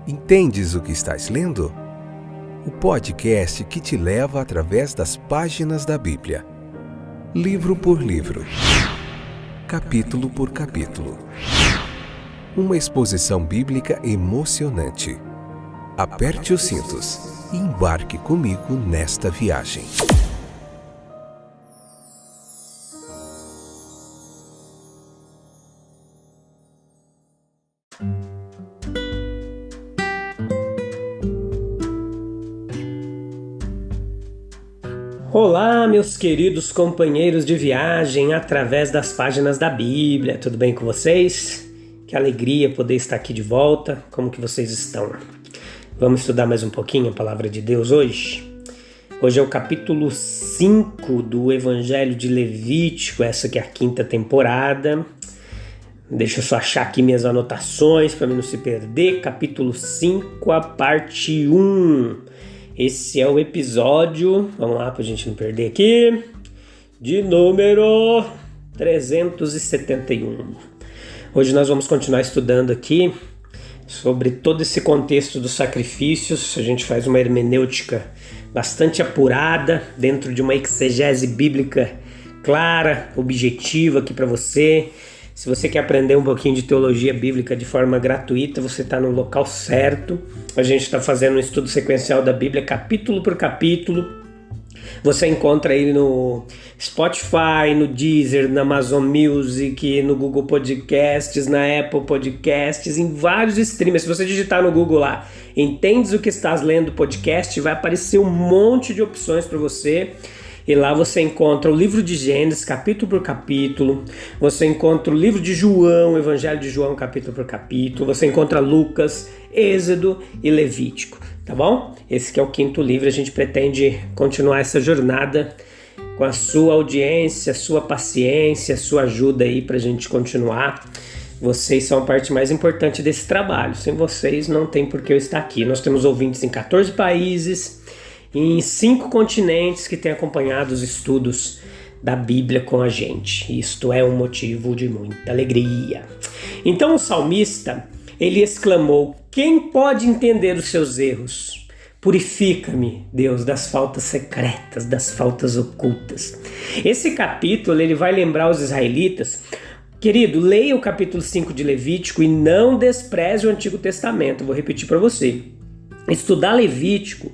Entendes o que estás lendo? O podcast que te leva através das páginas da Bíblia, livro por livro, capítulo por capítulo. Uma exposição bíblica emocionante. Aperte os cintos e embarque comigo nesta viagem. Olá, meus queridos companheiros de viagem através das páginas da Bíblia. Tudo bem com vocês? Que alegria poder estar aqui de volta. Como que vocês estão? Vamos estudar mais um pouquinho a palavra de Deus hoje? Hoje é o capítulo 5 do Evangelho de Levítico, essa que é a 5ª temporada. Deixa eu só achar aqui minhas anotações para não se perder. Capítulo 5, a parte 1. Esse é o episódio, vamos lá para a gente não perder aqui, de número 371. Hoje nós vamos continuar estudando aqui sobre todo esse contexto dos sacrifícios. A gente faz uma hermenêutica bastante apurada dentro de uma exegese bíblica clara, objetiva aqui para você. Se você quer aprender um pouquinho de teologia bíblica de forma gratuita, você está no local certo. A gente está fazendo um estudo sequencial da Bíblia, capítulo por capítulo. Você encontra ele no Spotify, no Deezer, na Amazon Music, no Google Podcasts, na Apple Podcasts, em vários streamers. Se você digitar no Google lá, Entendes o que estás lendo podcast, vai aparecer um monte de opções para você. E lá você encontra o livro de Gênesis, capítulo por capítulo. Você encontra o livro de João, o Evangelho de João, capítulo por capítulo. Você encontra Lucas, Êxodo e Levítico, tá bom? Esse que é o 5º livro. A gente pretende continuar essa jornada com a sua audiência, sua paciência, sua ajuda aí pra gente continuar. Vocês são a parte mais importante desse trabalho. Sem vocês não tem por que eu estar aqui. Nós temos ouvintes em 14 países, em 5 continentes que têm acompanhado os estudos da Bíblia com a gente. Isto é um motivo de muita alegria. Então o salmista, ele exclamou: quem pode entender os seus erros? Purifica-me, Deus, das faltas secretas, das faltas ocultas. Esse capítulo, ele vai lembrar os israelitas. Querido, leia o capítulo 5 de Levítico e não despreze o Antigo Testamento. Vou repetir para você. Estudar Levítico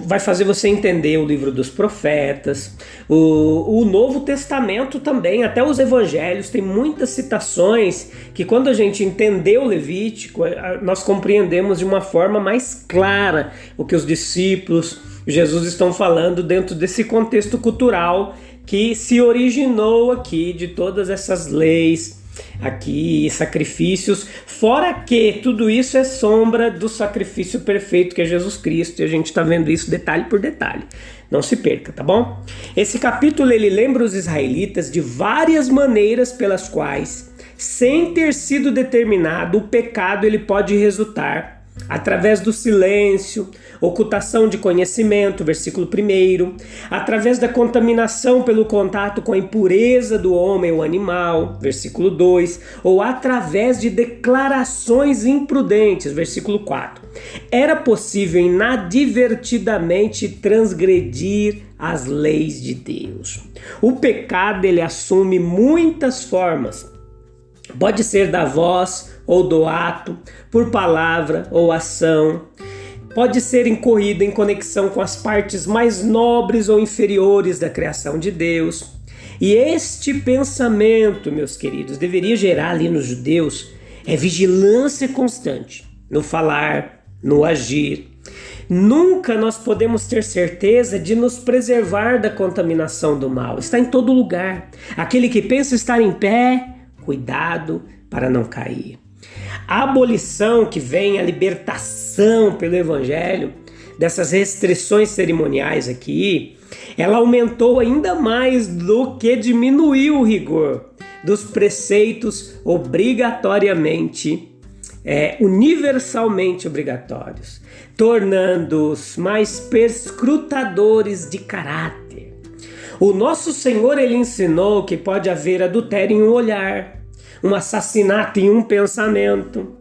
vai fazer você entender o livro dos profetas, o Novo Testamento também, até os evangelhos. Tem muitas citações que, quando a gente entendeu o Levítico, nós compreendemos de uma forma mais clara o que os discípulos, Jesus, estão falando dentro desse contexto cultural que se originou aqui, de todas essas leis aqui, sacrifícios, fora que tudo isso é sombra do sacrifício perfeito que é Jesus Cristo, e a gente está vendo isso detalhe por detalhe. Não se perca, tá bom? Esse capítulo, ele lembra os israelitas de várias maneiras pelas quais, sem ter sido determinado, o pecado ele pode resultar através do silêncio, ocultação de conhecimento, versículo 1, através da contaminação pelo contato com a impureza do homem ou animal, versículo 2, ou através de declarações imprudentes, versículo 4. Era possível inadvertidamente transgredir as leis de Deus. O pecado, ele assume muitas formas. Pode ser da voz ou do ato, por palavra ou ação. Pode ser incorrido em conexão com as partes mais nobres ou inferiores da criação de Deus. E este pensamento, meus queridos, deveria gerar ali nos judeus vigilância constante no falar, no agir. Nunca nós podemos ter certeza de nos preservar da contaminação do mal. Está em todo lugar. Aquele que pensa estar em pé, cuidado para não cair. A abolição que vem, a libertação pelo Evangelho, dessas restrições cerimoniais aqui, ela aumentou ainda mais do que diminuiu o rigor dos preceitos obrigatoriamente, universalmente obrigatórios, tornando-os mais perscrutadores de caráter. O nosso Senhor, ele ensinou que pode haver adultério em um olhar, um assassinato em um pensamento.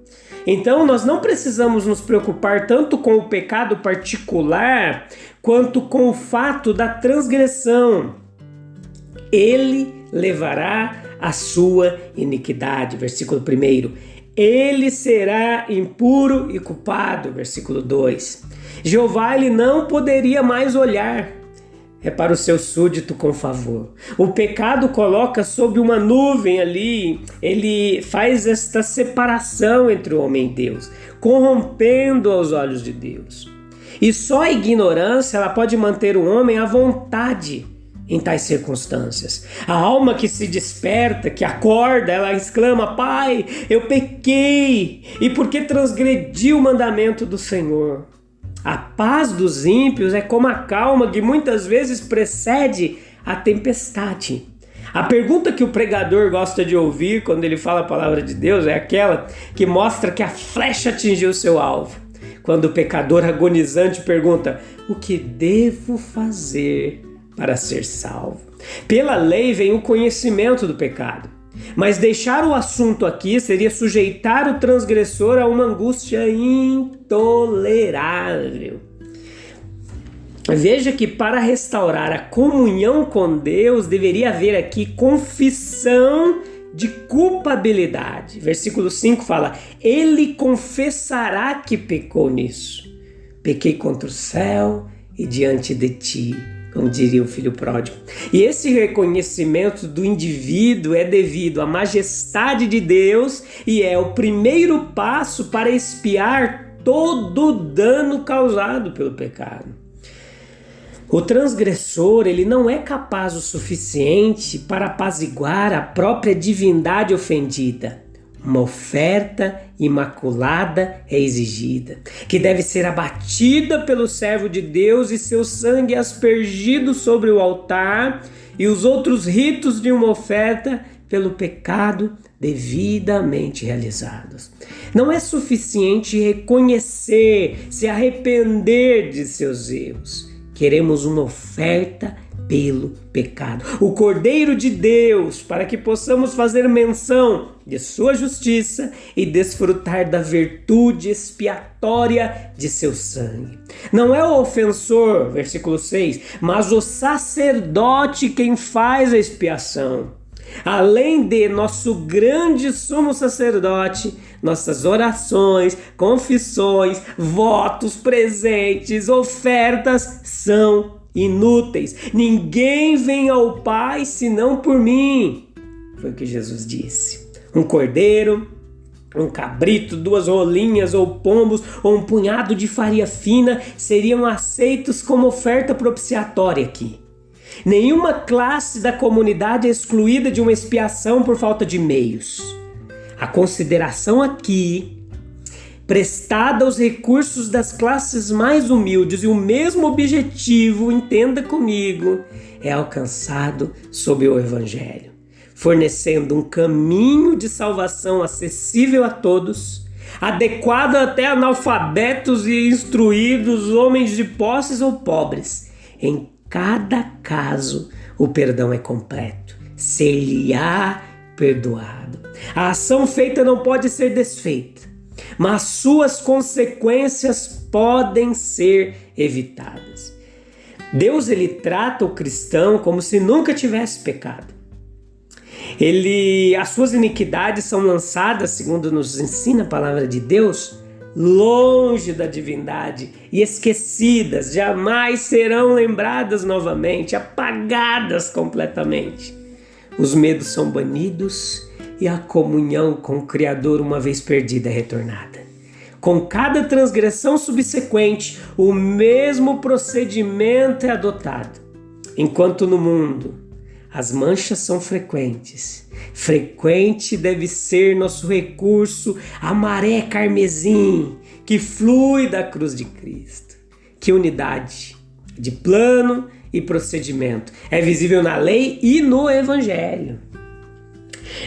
Então nós não precisamos nos preocupar tanto com o pecado particular quanto com o fato da transgressão. Ele levará a sua iniquidade, versículo 1. Ele será impuro e culpado, versículo 2. Jeová ele não poderia mais olhar para o seu súdito com favor. O pecado coloca sob uma nuvem ali, ele faz esta separação entre o homem e Deus, corrompendo aos olhos de Deus. E só a ignorância ela pode manter o homem à vontade em tais circunstâncias. A alma que se desperta, que acorda, ela exclama: Pai, eu pequei, e porque transgredi o mandamento do Senhor. A paz dos ímpios é como a calma que muitas vezes precede a tempestade. A pergunta que o pregador gosta de ouvir quando ele fala a palavra de Deus é aquela que mostra que a flecha atingiu seu alvo. Quando o pecador agonizante pergunta: o que devo fazer para ser salvo? Pela lei vem o conhecimento do pecado. Mas deixar o assunto aqui seria sujeitar o transgressor a uma angústia intolerável. Veja que para restaurar a comunhão com Deus deveria haver aqui confissão de culpabilidade. Versículo 5 fala: ele confessará que pecou nisso. Pequei contra o céu e diante de ti, como diria o filho pródigo. E esse reconhecimento do indivíduo é devido à majestade de Deus e é o primeiro passo para expiar todo o dano causado pelo pecado. O transgressor, ele não é capaz o suficiente para apaziguar a própria divindade ofendida. Uma oferta imaculada é exigida, que deve ser abatida pelo servo de Deus e seu sangue aspergido sobre o altar, e os outros ritos de uma oferta pelo pecado devidamente realizados. Não é suficiente reconhecer, se arrepender de seus erros. Queremos uma oferta pelo pecado. O Cordeiro de Deus, para que possamos fazer menção de sua justiça e desfrutar da virtude expiatória de seu sangue. Não é o ofensor, versículo 6, mas o sacerdote quem faz a expiação. Além de nosso grande sumo sacerdote, nossas orações, confissões, votos, presentes, ofertas são inúteis. Ninguém vem ao Pai senão por mim. Foi o que Jesus disse. Um cordeiro, um cabrito, 2 rolinhas ou pombos ou um punhado de farinha fina seriam aceitos como oferta propiciatória aqui. Nenhuma classe da comunidade é excluída de uma expiação por falta de meios. A consideração aqui prestada aos recursos das classes mais humildes e o mesmo objetivo, entenda comigo, é alcançado sob o Evangelho, fornecendo um caminho de salvação acessível a todos, adequado até analfabetos e instruídos, homens de posses ou pobres. Em cada caso, o perdão é completo, ser-lhe-á perdoado. A ação feita não pode ser desfeita, mas suas consequências podem ser evitadas. Deus ele trata o cristão como se nunca tivesse pecado. As suas iniquidades são lançadas, segundo nos ensina a palavra de Deus, longe da divindade e esquecidas, jamais serão lembradas novamente, apagadas completamente. Os medos são banidos e a comunhão com o Criador, uma vez perdida, é retornada. Com cada transgressão subsequente, o mesmo procedimento é adotado. Enquanto no mundo as manchas são frequentes, frequente deve ser nosso recurso a maré carmesim que flui da cruz de Cristo. Que unidade de plano e procedimento é visível na lei e no Evangelho.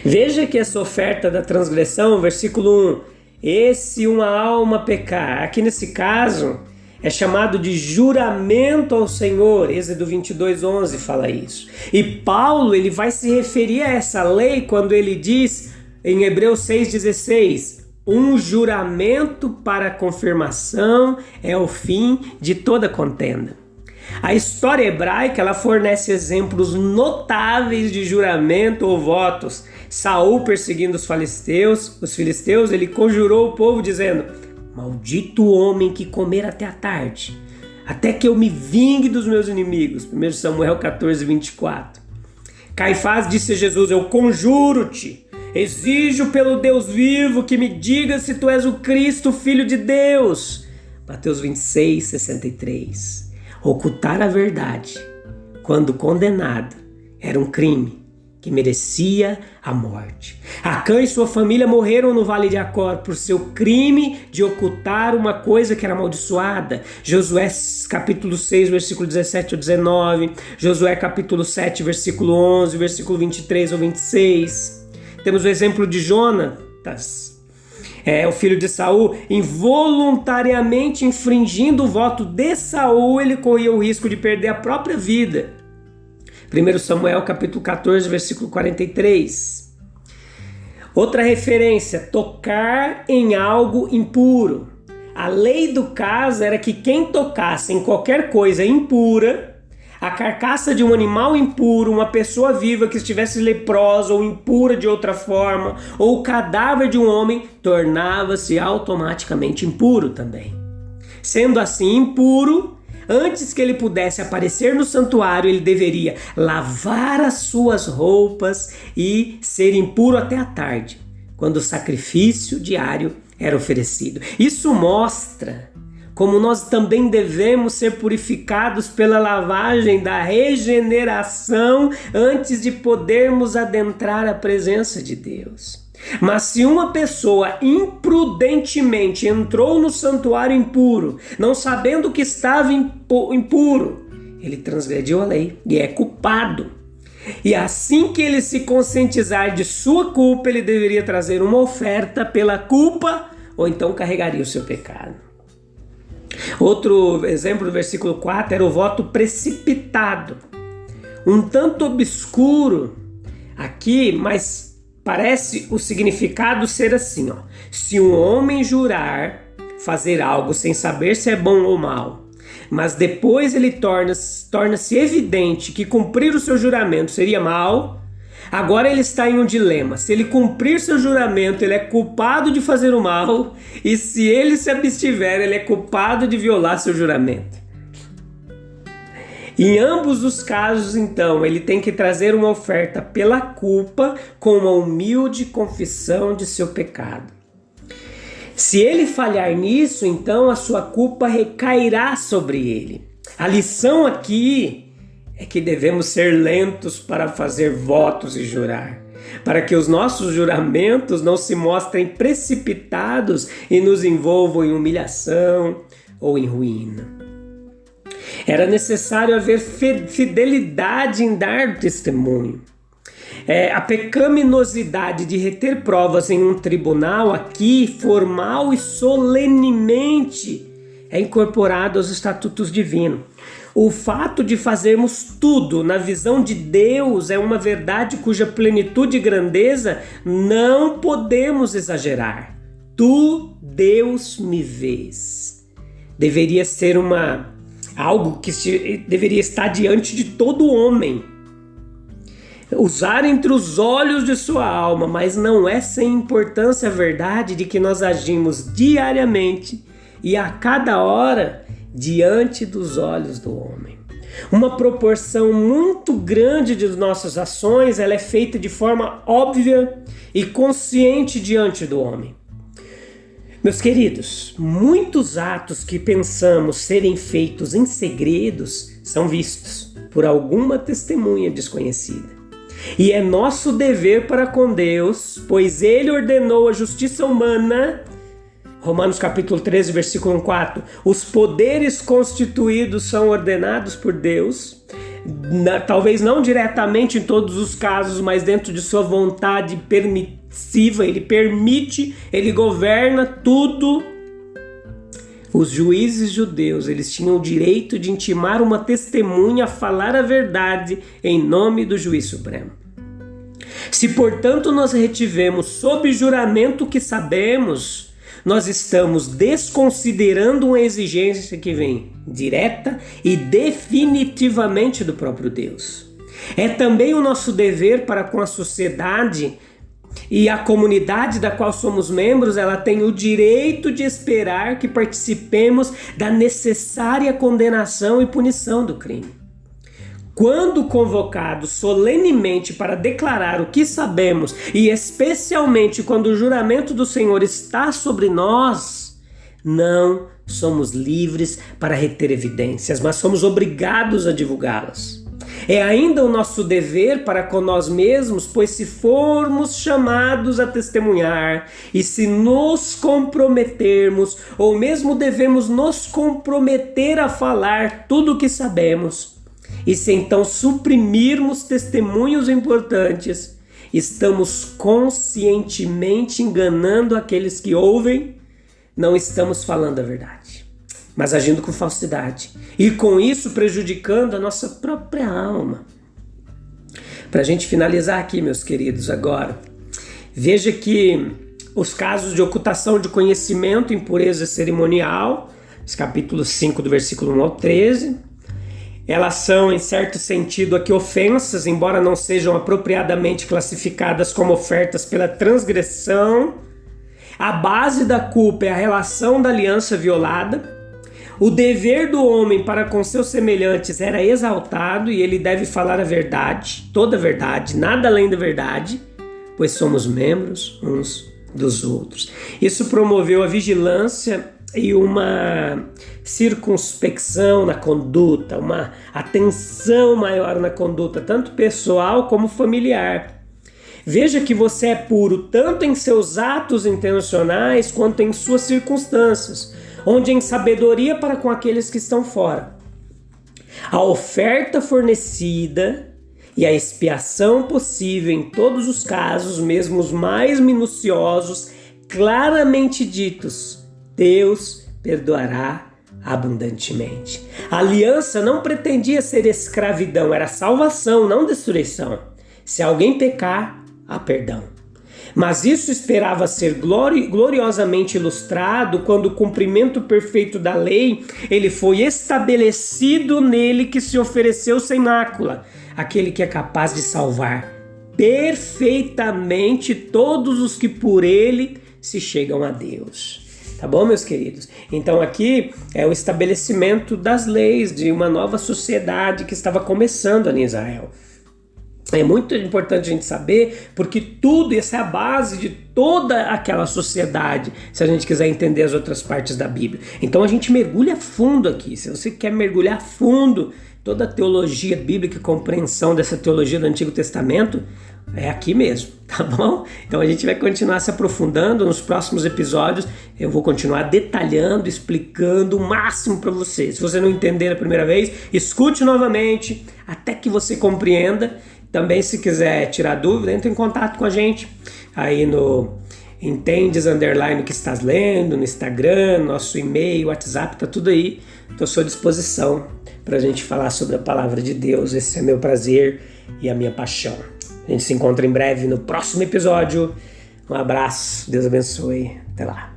Veja que essa oferta da transgressão, versículo 1, esse uma alma pecar, aqui nesse caso é chamado de juramento ao Senhor. Êxodo 22:11 fala isso. E Paulo ele vai se referir a essa lei quando ele diz em Hebreus 6:16, um juramento para confirmação é o fim de toda contenda. A história hebraica ela fornece exemplos notáveis de juramento ou votos. Saul perseguindo os filisteus, ele conjurou o povo dizendo: maldito o homem que comer até a tarde, até que eu me vingue dos meus inimigos. 1 Samuel 14, 24. Caifás disse a Jesus: eu conjuro-te, exijo pelo Deus vivo que me diga se tu és o Cristo, Filho de Deus. Mateus 26, 63. Ocultar a verdade, quando condenado, era um crime que merecia a morte. Acã e sua família morreram no Vale de Acor por seu crime de ocultar uma coisa que era amaldiçoada. Josué capítulo 6, versículo 17 ao 19, Josué capítulo 7, versículo 11, versículo 23 ao 26. Temos o exemplo de Jonatas, o filho de Saul, involuntariamente infringindo o voto de Saul, ele corria o risco de perder a própria vida. 1 Samuel capítulo 14, versículo 43. Outra referência, tocar em algo impuro. A lei do caso era que quem tocasse em qualquer coisa impura, a carcaça de um animal impuro, uma pessoa viva que estivesse leprosa ou impura de outra forma, ou o cadáver de um homem, tornava-se automaticamente impuro também. Sendo assim impuro, antes que ele pudesse aparecer no santuário, ele deveria lavar as suas roupas e ser impuro até a tarde, quando o sacrifício diário era oferecido. Isso mostra como nós também devemos ser purificados pela lavagem da regeneração antes de podermos adentrar a presença de Deus. Mas se uma pessoa imprudentemente entrou no santuário impuro, não sabendo que estava impuro, ele transgrediu a lei e é culpado. E assim que ele se conscientizar de sua culpa, ele deveria trazer uma oferta pela culpa ou então carregaria o seu pecado. Outro exemplo do versículo 4 era o voto precipitado. Um tanto obscuro aqui, mas parece o significado ser assim, se um homem jurar fazer algo sem saber se é bom ou mal, mas depois ele torna-se evidente que cumprir o seu juramento seria mal, agora ele está em um dilema. Se ele cumprir seu juramento, ele é culpado de fazer o mal, e se ele se abstiver, ele é culpado de violar seu juramento. Em ambos os casos, então, ele tem que trazer uma oferta pela culpa com uma humilde confissão de seu pecado. Se ele falhar nisso, então a sua culpa recairá sobre ele. A lição aqui é que devemos ser lentos para fazer votos e jurar, para que os nossos juramentos não se mostrem precipitados e nos envolvam em humilhação ou em ruína. Era necessário haver fidelidade em dar testemunho. A pecaminosidade de reter provas em um tribunal aqui, formal e solenemente, é incorporado aos estatutos divinos. O fato de fazermos tudo na visão de Deus é uma verdade cuja plenitude e grandeza não podemos exagerar. Tu, Deus, me vês. Deveria ser algo que deveria estar diante de todo homem. Usar entre os olhos de sua alma, mas não é sem importância a verdade de que nós agimos diariamente e a cada hora diante dos olhos do homem. Uma proporção muito grande de nossas ações ela é feita de forma óbvia e consciente diante do homem. Meus queridos, muitos atos que pensamos serem feitos em segredos são vistos por alguma testemunha desconhecida. E é nosso dever para com Deus, pois Ele ordenou a justiça humana. Romanos capítulo 13, versículo 4. Os poderes constituídos são ordenados por Deus, talvez não diretamente em todos os casos, mas dentro de sua vontade permissiva. Ele permite, ele governa tudo. Os juízes judeus, eles tinham o direito de intimar uma testemunha a falar a verdade em nome do juiz supremo. Se, portanto, nós retivemos sob juramento o que sabemos, nós estamos desconsiderando uma exigência que vem direta e definitivamente do próprio Deus. É também o nosso dever para com a sociedade e a comunidade da qual somos membros. Ela tem o direito de esperar que participemos da necessária condenação e punição do crime. Quando convocados solenemente para declarar o que sabemos, e especialmente quando o juramento do Senhor está sobre nós, não somos livres para reter evidências, mas somos obrigados a divulgá-las. É ainda o nosso dever para com nós mesmos, pois se formos chamados a testemunhar e se nos comprometermos, ou mesmo devemos nos comprometer a falar tudo o que sabemos, e se então suprimirmos testemunhos importantes, estamos conscientemente enganando aqueles que ouvem, não estamos falando a verdade, mas agindo com falsidade, e com isso prejudicando a nossa própria alma. Para a gente finalizar aqui, meus queridos, agora, veja que os casos de ocultação de conhecimento, impureza cerimonial, capítulo 5, do versículo 1 ao 13, elas são, em certo sentido, aqui ofensas, embora não sejam apropriadamente classificadas como ofertas pela transgressão. A base da culpa é a relação da aliança violada. O dever do homem para com seus semelhantes era exaltado e ele deve falar a verdade, toda a verdade, nada além da verdade, pois somos membros uns dos outros. Isso promoveu a vigilância e uma circunspecção na conduta, uma atenção maior na conduta, tanto pessoal como familiar. Veja que você é puro tanto em seus atos intencionais quanto em suas circunstâncias, onde em sabedoria para com aqueles que estão fora. A oferta fornecida e a expiação possível em todos os casos, mesmo os mais minuciosos, claramente ditos, Deus perdoará abundantemente. A aliança não pretendia ser escravidão, era salvação, não destruição. Se alguém pecar, há perdão. Mas isso esperava ser gloriosamente ilustrado quando o cumprimento perfeito da lei, ele foi estabelecido nele que se ofereceu sem mácula, aquele que é capaz de salvar perfeitamente todos os que por ele se chegam a Deus. Tá bom, meus queridos? Então aqui é o estabelecimento das leis de uma nova sociedade que estava começando ali em Israel. É muito importante a gente saber, porque tudo, essa é a base de toda aquela sociedade, se a gente quiser entender as outras partes da Bíblia. Então a gente mergulha fundo aqui. Se você quer mergulhar fundo toda a teologia bíblica e compreensão dessa teologia do Antigo Testamento, é aqui mesmo, tá bom? Então a gente vai continuar se aprofundando nos próximos episódios. Eu vou continuar detalhando, explicando o máximo para você. Se você não entender a primeira vez, escute novamente até que você compreenda. Também, se quiser tirar dúvida, entre em contato com a gente aí no Entendes _ o que estás lendo, no Instagram, nosso e-mail, WhatsApp, tá tudo aí. Estou à sua disposição para a gente falar sobre a palavra de Deus. Esse é meu prazer e a minha paixão. A gente se encontra em breve no próximo episódio. Um abraço, Deus abençoe, até lá.